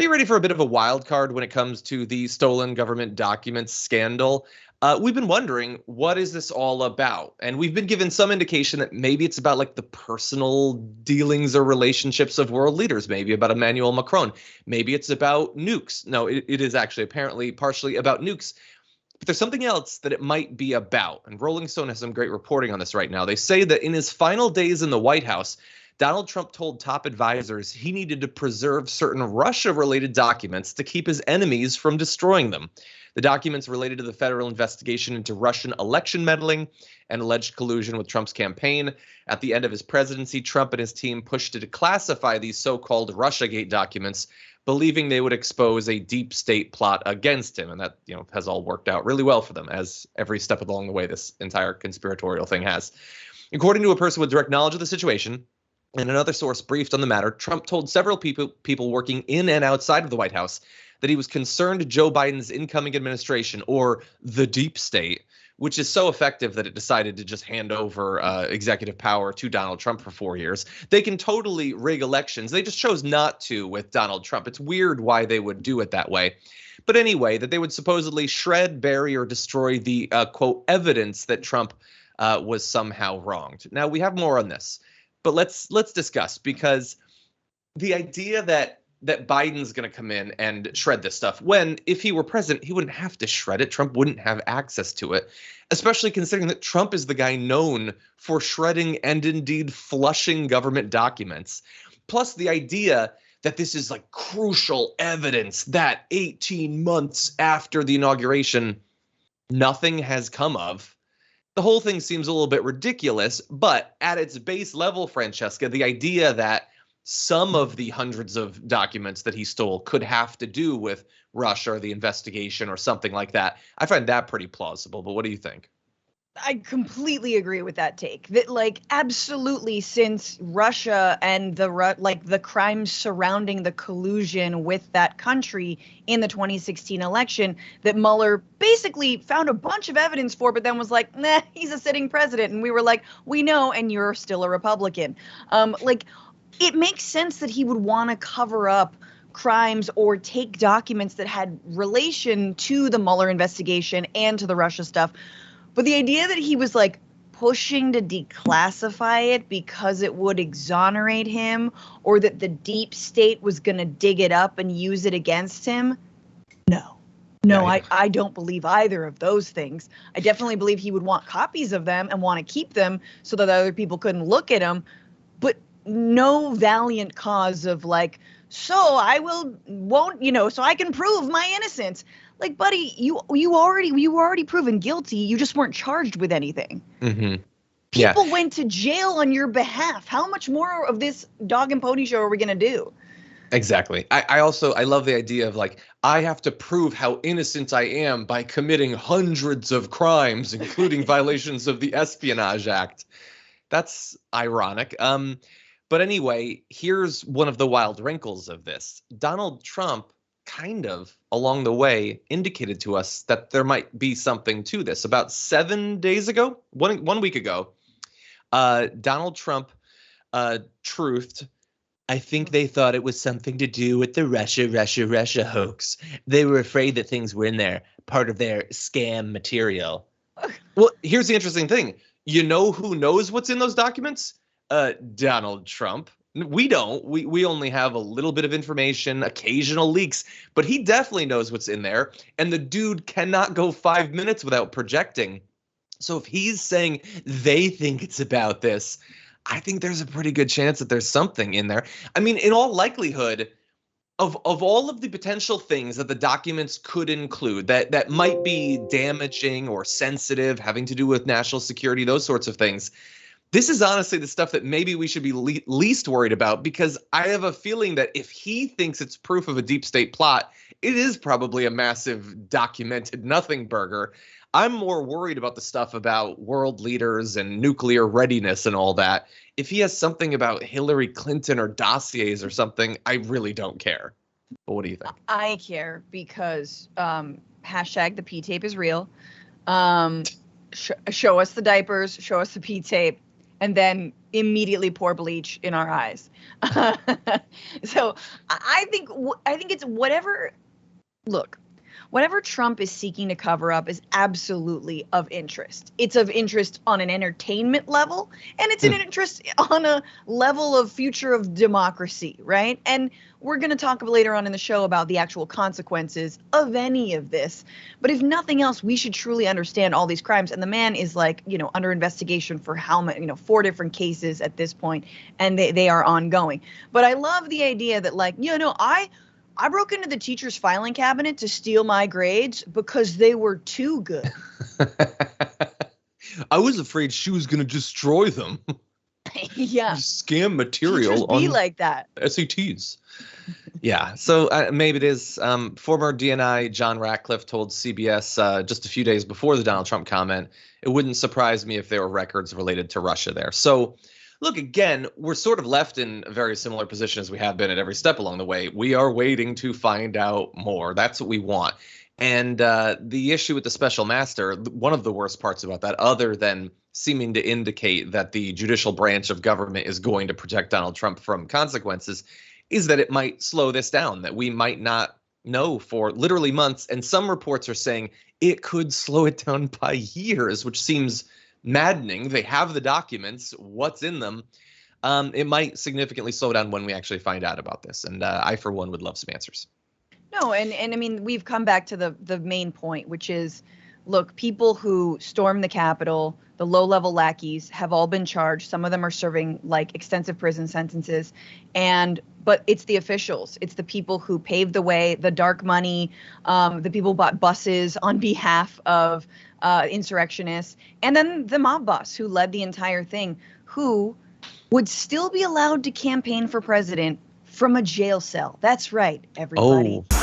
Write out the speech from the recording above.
Are you ready for a bit of a wild card when it comes to the stolen government documents scandal? We've been wondering, what is this all about? And we've been given some indication that maybe it's about like the personal dealings or relationships of world leaders, maybe about Emmanuel Macron. Maybe it's about nukes. No, it is actually apparently partially about nukes. But there's something else that it might be about. And Rolling Stone has some great reporting on this right now. They say that in his final days in the White House, Donald Trump told top advisors he needed to preserve certain Russia-related documents to keep his enemies from destroying them. The documents related to the federal investigation into Russian election meddling and alleged collusion with Trump's campaign. At the end of his presidency, Trump and his team pushed to declassify these so-called Russiagate documents, believing they would expose a deep state plot against him. And that, has all worked out really well for them, as every step along the way this entire conspiratorial thing has. According to a person with direct knowledge of the situation, and another source briefed on the matter, Trump told several people working in and outside of the White House that he was concerned Joe Biden's incoming administration, or the deep state, which is so effective that it decided to just hand over executive power to Donald Trump for 4 years. They can totally rig elections. They just chose not to with Donald Trump. It's weird why they would do it that way. But anyway, that they would supposedly shred, bury, or destroy the, quote, evidence that Trump was somehow wronged. Now, we have more on this. But let's discuss, because the idea that Biden's going to come in and shred this stuff, when if he were president, he wouldn't have to shred it. Trump wouldn't have access to it, especially considering that Trump is the guy known for shredding and indeed flushing government documents. Plus the idea that this is like crucial evidence that 18 months after the inauguration, nothing has come of. The whole thing seems a little bit ridiculous, but at its base level, Francesca, the idea that some of the hundreds of documents that he stole could have to do with Russia or the investigation or something like that, I find that pretty plausible. But what do you think? I completely agree with that take. That, like, absolutely, since Russia and the crimes surrounding the collusion with that country in the 2016 election, that Mueller basically found a bunch of evidence for, but then was like, nah, he's a sitting president. And we were like, we know, and you're still a Republican. It makes sense that he would want to cover up crimes or take documents that had relation to the Mueller investigation and to the Russia stuff. But the idea that he was like pushing to declassify it because it would exonerate him, or that the deep state was going to dig it up and use it against him. No, I don't believe either of those things. I definitely believe he would want copies of them and want to keep them so that other people couldn't look at them. But no valiant cause of like, so I won't, so I can prove my innocence. Like, buddy, you were already proven guilty. You just weren't charged with anything. Mm-hmm. People went to jail on your behalf. How much more of this dog and pony show are we going to do? Exactly. I love the idea of like, I have to prove how innocent I am by committing hundreds of crimes, including violations of the Espionage Act. That's ironic. But anyway, here's one of the wild wrinkles of this. Donald Trump kind of along the way indicated to us that there might be something to this. About 7 days ago, one week ago, Donald Trump truthed, I think they thought it was something to do with the Russia hoax. They were afraid that things were in there, part of their scam material. Well, here's the interesting thing. You know who knows what's in those documents? Donald Trump. We don't. We only have a little bit of information, occasional leaks, but he definitely knows what's in there. And the dude cannot go 5 minutes without projecting. So if he's saying they think it's about this, I think there's a pretty good chance that there's something in there. I mean, in all likelihood, of all of the potential things that the documents could include that might be damaging or sensitive, having to do with national security, those sorts of things, this is honestly the stuff that maybe we should be least worried about, because I have a feeling that if he thinks it's proof of a deep state plot, it is probably a massive documented nothing burger. I'm more worried about the stuff about world leaders and nuclear readiness and all that. If he has something about Hillary Clinton or dossiers or something, I really don't care. But what do you think? I care because hashtag the P-tape is real. Show us the diapers, show us the P-tape. and then immediately pour bleach in our eyes. So I think it's whatever. Look, whatever Trump is seeking to cover up is absolutely of interest. It's of interest on an entertainment level, and it's an interest on a level of future of democracy, right? And we're going to talk later on in the show about the actual consequences of any of this. But if nothing else, we should truly understand all these crimes. And the man is like, under investigation for how many, 4 different cases at this point, and they are ongoing. But I love the idea that, like, I broke into the teacher's filing cabinet to steal my grades because they were too good. I was afraid she was going to destroy them. Yeah. Scam material Teachers be like that. SATs. Yeah. So maybe it is. Former DNI John Ratcliffe told CBS just a few days before the Donald Trump comment, it wouldn't surprise me if there were records related to Russia there. So look, again, we're sort of left in a very similar position as we have been at every step along the way. We are waiting to find out more. That's what we want. And the issue with the special master, one of the worst parts about that, other than seeming to indicate that the judicial branch of government is going to protect Donald Trump from consequences, is that it might slow this down, that we might not know for literally months. And some reports are saying it could slow it down by years, which seems maddening. They have the documents, what's in them. It might significantly slow down when we actually find out about this. And I, for one, would love some answers. No, and I mean, we've come back to the main point, which is, look, people who stormed the Capitol, the low-level lackeys, have all been charged. Some of them are serving like extensive prison sentences. But it's the officials. It's the people who paved the way, the dark money, the people who bought buses on behalf of insurrectionists, and then the mob boss who led the entire thing, who would still be allowed to campaign for president from a jail cell. That's right, everybody. Oh.